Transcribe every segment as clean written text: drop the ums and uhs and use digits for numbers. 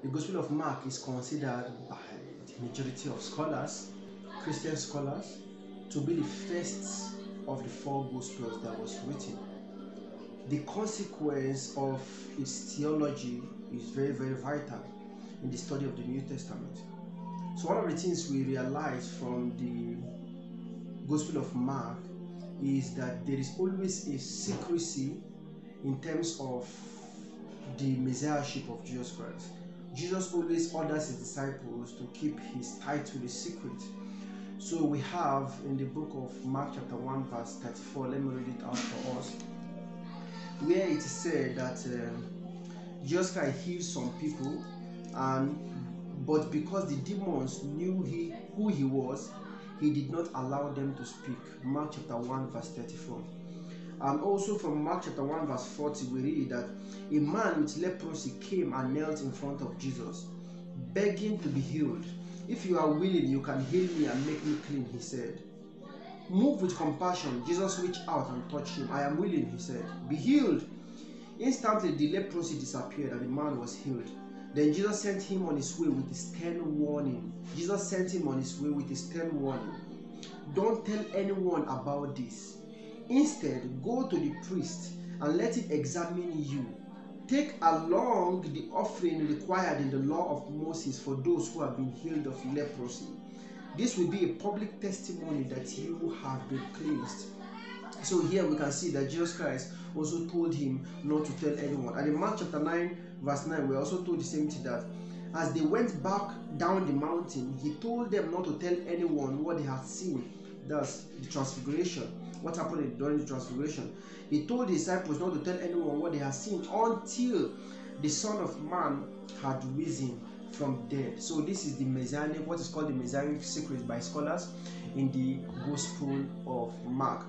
The Gospel of Mark is considered by the majority of scholars, Christian scholars, to be the first of the four Gospels that was written. The consequence of its theology is very, very vital in the study of the New Testament. So one of the things we realize from the Gospel of Mark is that there is always a secrecy in terms of the messiahship of Jesus Christ. Jesus always orders his disciples to keep his title a secret. So we have in the book of Mark chapter 1 verse 34, let me read it out for us, where it is said that Jesus Christ healed some people, but because the demons knew who he was, he did not allow them to speak. Mark chapter 1 verse 34. And also from Mark chapter 1 verse 40, we read that a man with leprosy came and knelt in front of Jesus, begging to be healed. If you are willing, you can heal me and make me clean, he said. Moved with compassion, Jesus reached out and touched him. I am willing, he said. Be healed. Instantly, the leprosy disappeared and the man was healed. Then Jesus sent him on his way with a stern warning. Jesus sent him on his way with a stern warning. Don't tell anyone about this. Instead, go to the priest and let him examine you. Take along the offering required in the law of Moses for those who have been healed of leprosy. This will be a public testimony that you have been cleansed. So here we can see that Jesus Christ also told him not to tell anyone. And in Mark chapter 9 verse 9, we also told the same thing, that as they went back down the mountain, he told them not to tell anyone what they had seen. That's the transfiguration. What happened during the transfiguration? He told the disciples not to tell anyone what they had seen until the Son of Man had risen from dead. So this is the messianic, what is called the messianic secret by scholars in the Gospel of Mark.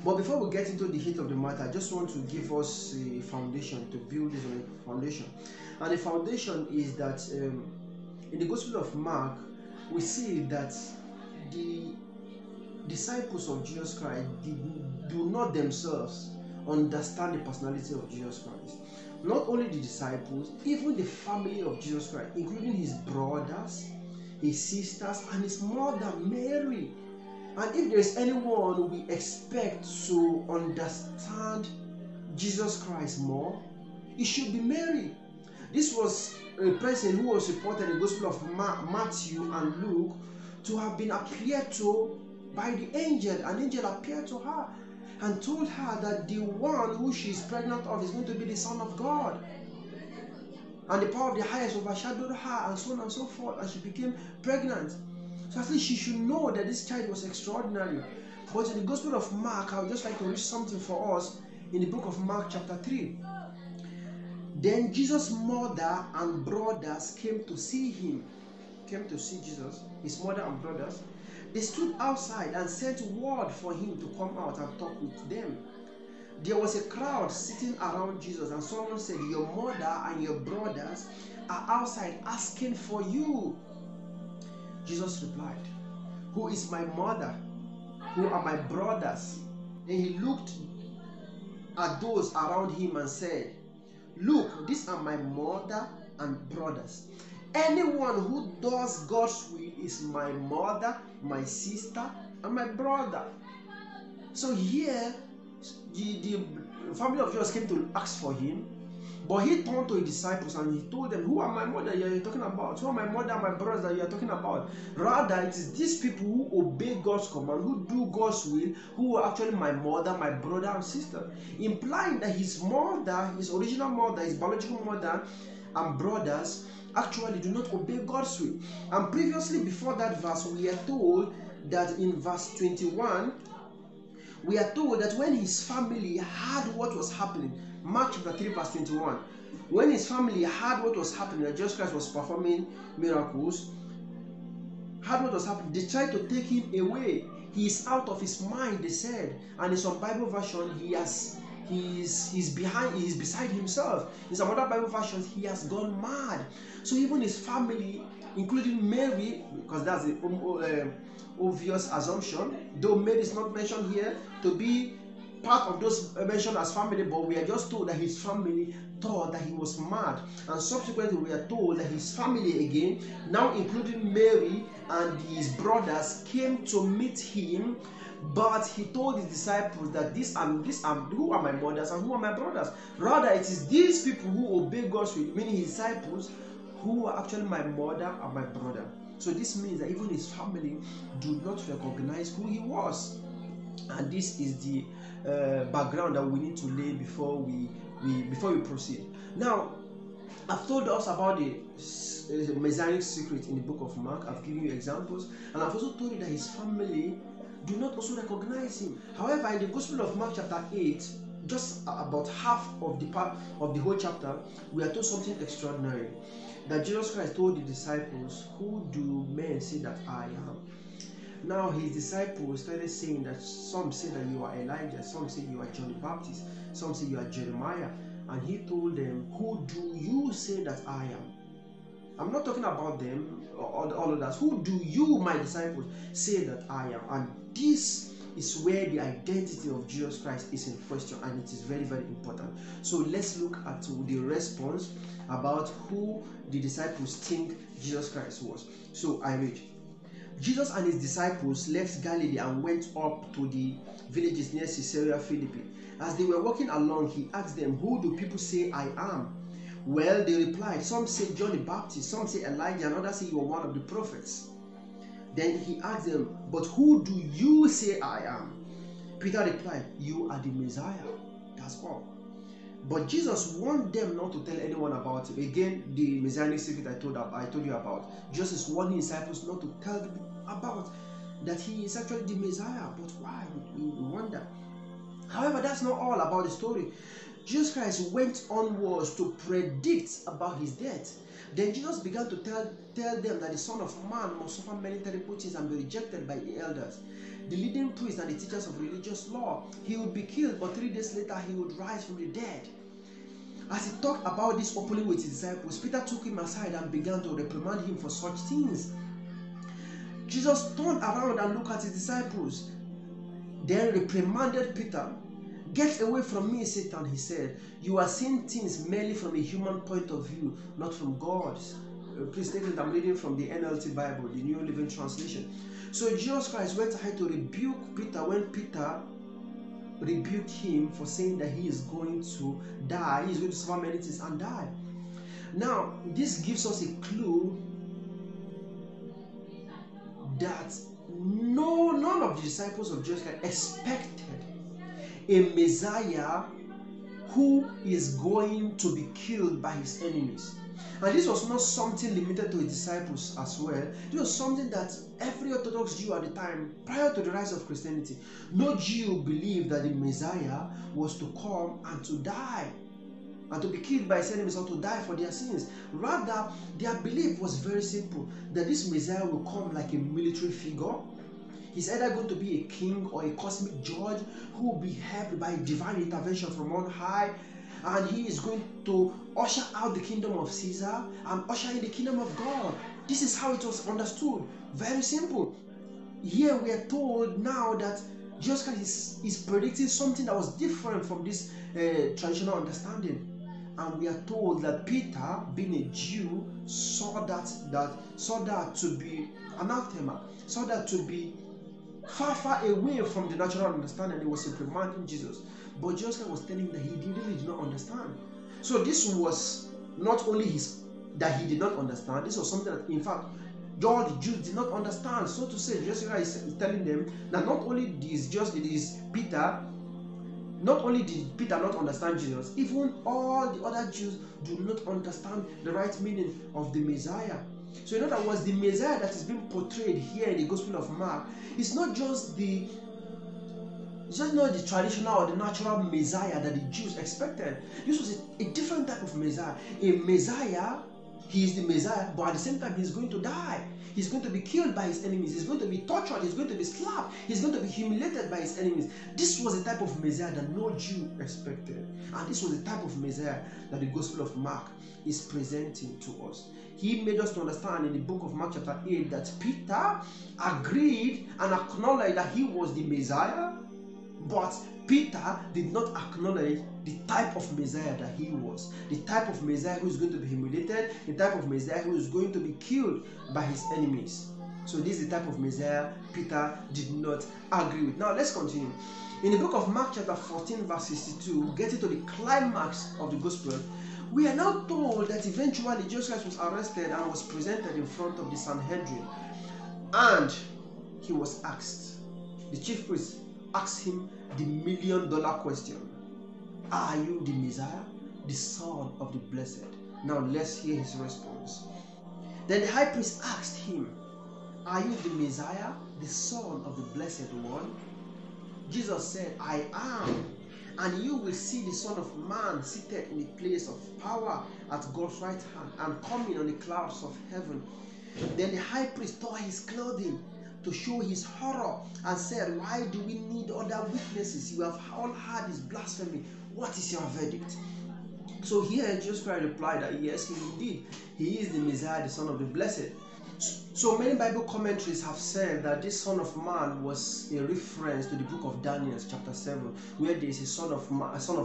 But before we get into the heat of the matter, I just want to give us a foundation to build this on a foundation. And the foundation is that in the Gospel of Mark, we see that the disciples of Jesus Christ do not themselves understand the personality of Jesus Christ. Not only the disciples, even the family of Jesus Christ, including his brothers, his sisters, and his mother Mary. And if there is anyone we expect to understand Jesus Christ more, it should be Mary. This was a person who was reported in the Gospel of Matthew and Luke to have been appeared to by the angel. An angel appeared to her and told her that the one who she is pregnant of is going to be the Son of God. And the power of the highest overshadowed her, and so on and so forth, and she became pregnant. So at least she should know that this child was extraordinary. But in the Gospel of Mark, I would just like to read something for us in the book of Mark chapter 3. Then Jesus' mother and brothers came to see him. Came to see Jesus, his mother and brothers. They stood outside and sent word for him to come out and talk with them. There was a crowd sitting around Jesus, and someone said, your mother and your brothers are outside asking for you. Jesus replied, who is my mother? Who are my brothers? And he looked at those around him and said, look, these are my mother and brothers. Anyone who does God's will is my mother, my sister, and my brother. So here, the family of Jesus came to ask for him, but he turned to his disciples and he told them, who are my mother you are talking about? Who are my mother and my brothers that you are talking about? Rather, it is these people who obey God's command, who do God's will, who are actually my mother, my brother and sister. Implying that his mother, his original mother, his biological mother and brothers actually do not obey God's will. And previously, before that verse, we are told that in verse 21, we are told that when his family heard what was happening, Mark chapter 3 verse 21, when his family heard what was happening, that Jesus Christ was performing miracles, heard what was happening, they tried to take him away. He is out of his mind, they said. And in some Bible version, he is beside himself. In some other Bible versions, he has gone mad. So even his family, including Mary, because that's the obvious assumption, though Mary is not mentioned here to be part of those mentioned as family, but we are just told that his family thought that he was mad. And subsequently, we are told that his family again, now including Mary and his brothers, came to meet him. But he told his disciples that who are my mothers and who are my brothers. Rather, it is these people who obey God's will, meaning his disciples, who are actually my mother and my brother. So this means that even his family do not recognize who he was. And this is the background that we need to lay before we proceed. Now, I've told us about the messianic secret in the book of Mark. I've given you examples, and I've also told you that his family do not also recognize him. However, in the Gospel of Mark chapter 8, just about half of the part of the whole chapter, we are told something extraordinary. That Jesus Christ told the disciples, "Who do men say that I am?" Now his disciples started saying that some say that you are Elijah, some say you are John the Baptist, some say you are Jeremiah. And he told them, "Who do you say that I am?" I'm not talking about them or all others. Who do you, my disciples, say that I am? And this is where the identity of Jesus Christ is in question, and it is very, very important. So let's look at the response about who the disciples think Jesus Christ was. So I read. Jesus and his disciples left Galilee and went up to the villages near Caesarea Philippi. As they were walking along, he asked them, "Who do people say I am?" Well, they replied, "Some say John the Baptist, some say Elijah, and others say you are one of the prophets." Then he asked them, "But who do you say I am?" Peter replied, "You are the Messiah." That's all. But Jesus warned them not to tell anyone about it. Again, the messianic secret I told you about. Jesus is warning his disciples not to tell them about that he is actually the Messiah. But why? We wonder. However, that's not all about the story. Jesus Christ went onwards to predict about his death. Then Jesus began to tell them that the Son of Man must suffer many terrible things and be rejected by the elders, the leading priests, and the teachers of religious law. He would be killed, but 3 days later he would rise from the dead. As he talked about this openly with his disciples, Peter took him aside and began to reprimand him for such things. Jesus turned around and looked at his disciples, then reprimanded Peter. "Get away from me, Satan," he said. "You are seeing things merely from a human point of view, not from God's." Please take it, I'm reading from the NLT Bible, the New Living Translation. So Jesus Christ went ahead to rebuke Peter when Peter rebuked him for saying that he is going to die, he is going to suffer many things and die. Now, this gives us a clue that none of the disciples of Jesus Christ expected a Messiah who is going to be killed by his enemies. And this was not something limited to his disciples as well. This was something that every Orthodox Jew at the time, prior to the rise of Christianity, no Jew believed that the Messiah was to come and to die, and to be killed by his enemies, or to die for their sins. Rather, their belief was very simple, that this Messiah will come like a military figure. He's either going to be a king or a cosmic judge who will be helped by divine intervention from on high, and he is going to usher out the kingdom of Caesar and usher in the kingdom of God. This is how it was understood. Very simple. Here we are told now that Jesus Christ is predicting something that was different from this traditional understanding. And we are told that Peter, being a Jew, saw that to be anathema, saw that to be far away from the natural understanding. He was reprimanding Jesus. But Jesus Christ was telling him that he really did not understand. So this was not only that he did not understand, this was something that, in fact, all the Jews did not understand. So to say, Jesus Christ is telling them that not only did Peter not understand Jesus, even all the other Jews do not understand the right meaning of the Messiah. So in other words, the Messiah that is being portrayed here in the Gospel of Mark is not just the traditional or the natural Messiah that the Jews expected. This was a different type of Messiah. A Messiah, he is the Messiah, but at the same time, he's going to die. He's going to be killed by his enemies. He's going to be tortured. He's going to be slapped. He's going to be humiliated by his enemies. This was the type of Messiah that no Jew expected. And this was the type of Messiah that the Gospel of Mark is presenting to us. He made us to understand in the book of Mark chapter 8 that Peter agreed and acknowledged that he was the Messiah, but Peter did not acknowledge the type of Messiah that he was, the type of Messiah who is going to be humiliated, the type of Messiah who is going to be killed by his enemies. So this is the type of Messiah Peter did not agree with. Now let's continue. In the book of Mark chapter 14 verse 62, getting to the climax of the gospel, we are now told that eventually Jesus Christ was arrested and was presented in front of the Sanhedrin, and he was asked, the chief priest asked him the $1 million question: are you the Messiah, the Son of the Blessed? Now let's hear his response. Then the high priest asked him, are you the Messiah, the Son of the Blessed One? Jesus said, I am, and you will see the Son of Man seated in the place of power at God's right hand and coming on the clouds of heaven. Then the high priest tore his clothing to show his horror and said, why do we need other witnesses? You have all heard his blasphemy. What is your verdict? So here Jesus Christ replied that yes, indeed, he is the Messiah, the Son of the Blessed. So many Bible commentaries have said that this Son of Man was a reference to the book of Daniel chapter 7, where there is a son of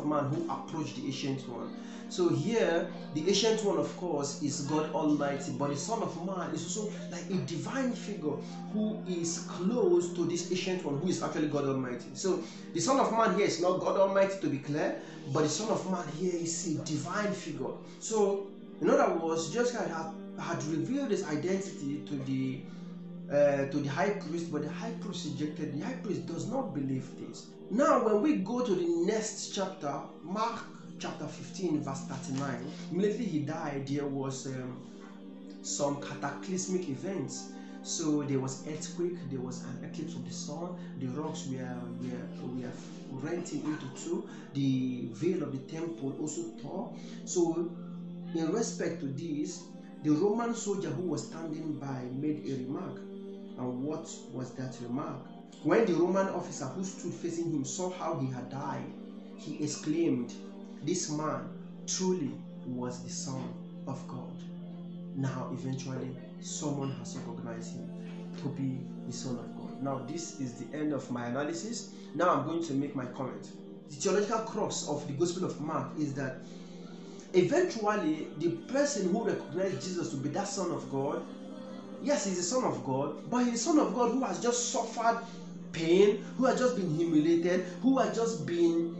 man who approached the Ancient One. So here, the Ancient One, of course, is God Almighty, but the Son of Man is also like a divine figure who is close to this Ancient One, who is actually God Almighty. So the Son of Man here is not God Almighty, to be clear, but the Son of Man here is a divine figure. So in other words, Jesus Christ had revealed his identity to the high priest, but the high priest rejected. The high priest does not believe this. Now, when we go to the next chapter, Mark chapter 15, verse 39, immediately he died, there was some cataclysmic events. So there was earthquake, there was an eclipse of the sun, the rocks were renting into two, the veil of the temple also tore. So in respect to this, the Roman soldier who was standing by made a remark. And what was that remark? When the Roman officer who stood facing him saw how he had died, he exclaimed, this man truly was the Son of God. Now eventually someone has recognized him to be the Son of God. Now this is the end of my analysis. Now I'm going to make my comment. The theological crux of the Gospel of Mark is that eventually the person who recognized Jesus to be that Son of God, yes, he's the Son of God, but he's the Son of God who has just suffered pain, who has just been humiliated, who has just been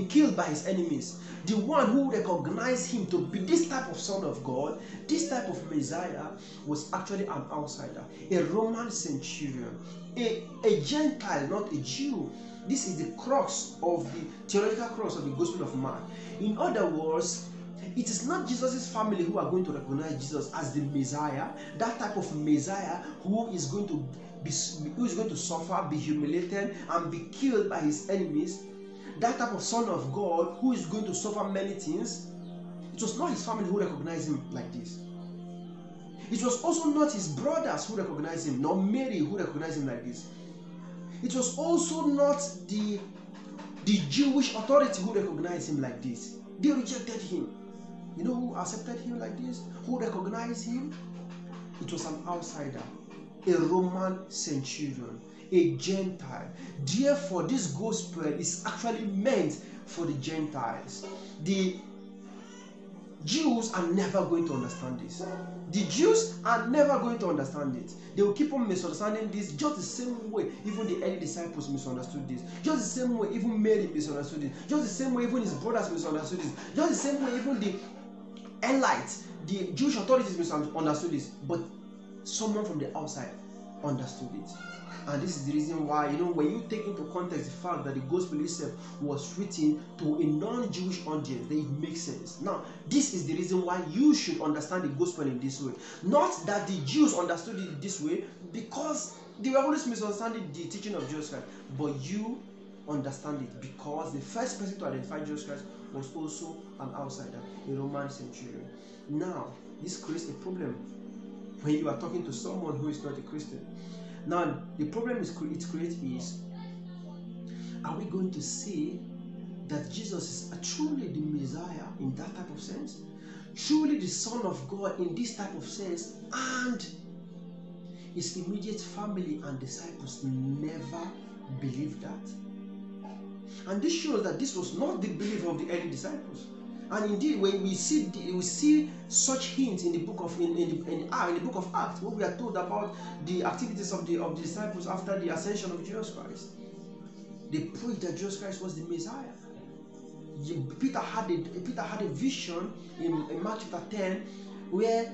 killed by his enemies. The one who recognized him to be this type of Son of God, this type of Messiah, was actually an outsider, a Roman centurion, a Gentile, not a Jew. This is the crux of the theological crux of the Gospel of Mark. In other words, it is not Jesus' family who are going to recognize Jesus as the Messiah, that type of Messiah who is going to suffer, be humiliated, and be killed by his enemies. That type of Son of God who is going to suffer many things. It was not his family who recognized him like this. It was also not his brothers who recognized him, nor Mary who recognized him like this. It was also not the Jewish authority who recognized him like this. They rejected him. You know who accepted him like this? Who recognized him? It was an outsider, a Roman centurion, a Gentile. Therefore, this gospel is actually meant for the Gentiles. The Jews are never going to understand this. The Jews are never going to understand it. They will keep on misunderstanding this just the same way even the early disciples misunderstood this. Just the same way even Mary misunderstood this. Just the same way even his brothers misunderstood this. Just the same way even the Elites, the Jewish authorities misunderstood this. But someone from the outside understood it. And this is the reason why, when you take into context the fact that the gospel itself was written to a non-Jewish audience, then it makes sense. Now, this is the reason why you should understand the gospel in this way. Not that the Jews understood it this way, because they were always misunderstanding the teaching of Jesus Christ, but you understand it because the first person to identify Jesus Christ was also an outsider, a Roman centurion. Now, this creates a problem when you are talking to someone who is not a Christian. Now, the problem it creates is, are we going to say that Jesus is truly the Messiah in that type of sense? Truly the Son of God in this type of sense, and his immediate family and disciples never believed that? And this shows that this was not the belief of the early disciples. And indeed, when we see such hints in the book of the book of Acts, where we are told about the activities of the disciples after the ascension of Jesus Christ. They preached that Jesus Christ was the Messiah. Peter had a vision in Mark chapter 10 where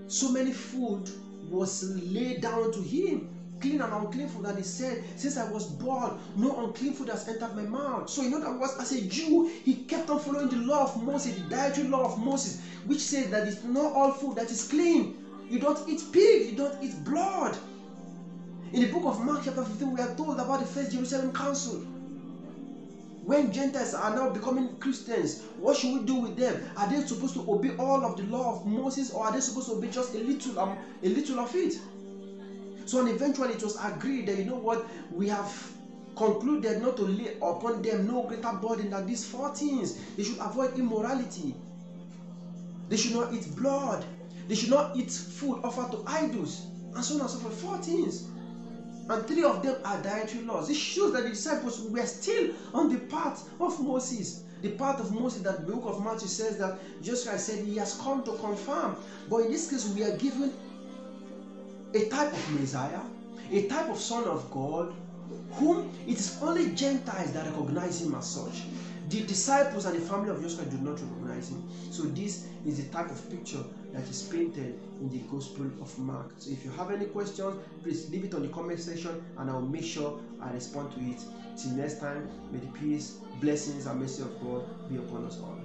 so many food was laid down to him, clean and unclean food, and he said, since I was born, no unclean food has entered my mouth. So in other words, as a Jew, he kept on following the law of Moses, the dietary law of Moses, which says that it's not all food that is clean. You don't eat pig, you don't eat blood. In the book of Mark chapter 15, we are told about the first Jerusalem council. When Gentiles are now becoming Christians, what should we do with them? Are they supposed to obey all of the law of Moses, or are they supposed to obey just a little of it? So and eventually it was agreed that, you know what, we have concluded not to lay upon them no greater burden than these 4 things. They should avoid immorality. They should not eat blood. They should not eat food offered to idols, and so on and so forth. 4 things. And 3 of them are dietary laws. This shows that the disciples were still on the path of Moses. The path of Moses that the book of Matthew says that Jesus Christ said he has come to confirm. But in this case, we are given a type of Messiah, a type of Son of God, whom it is only Gentiles that recognize him as such. The disciples and the family of Jesus Christ do not recognize him. So this is the type of picture that is painted in the Gospel of Mark. So if you have any questions, please leave it on the comment section and I'll make sure I respond to it. Till next time, may the peace, blessings and mercy of God be upon us all.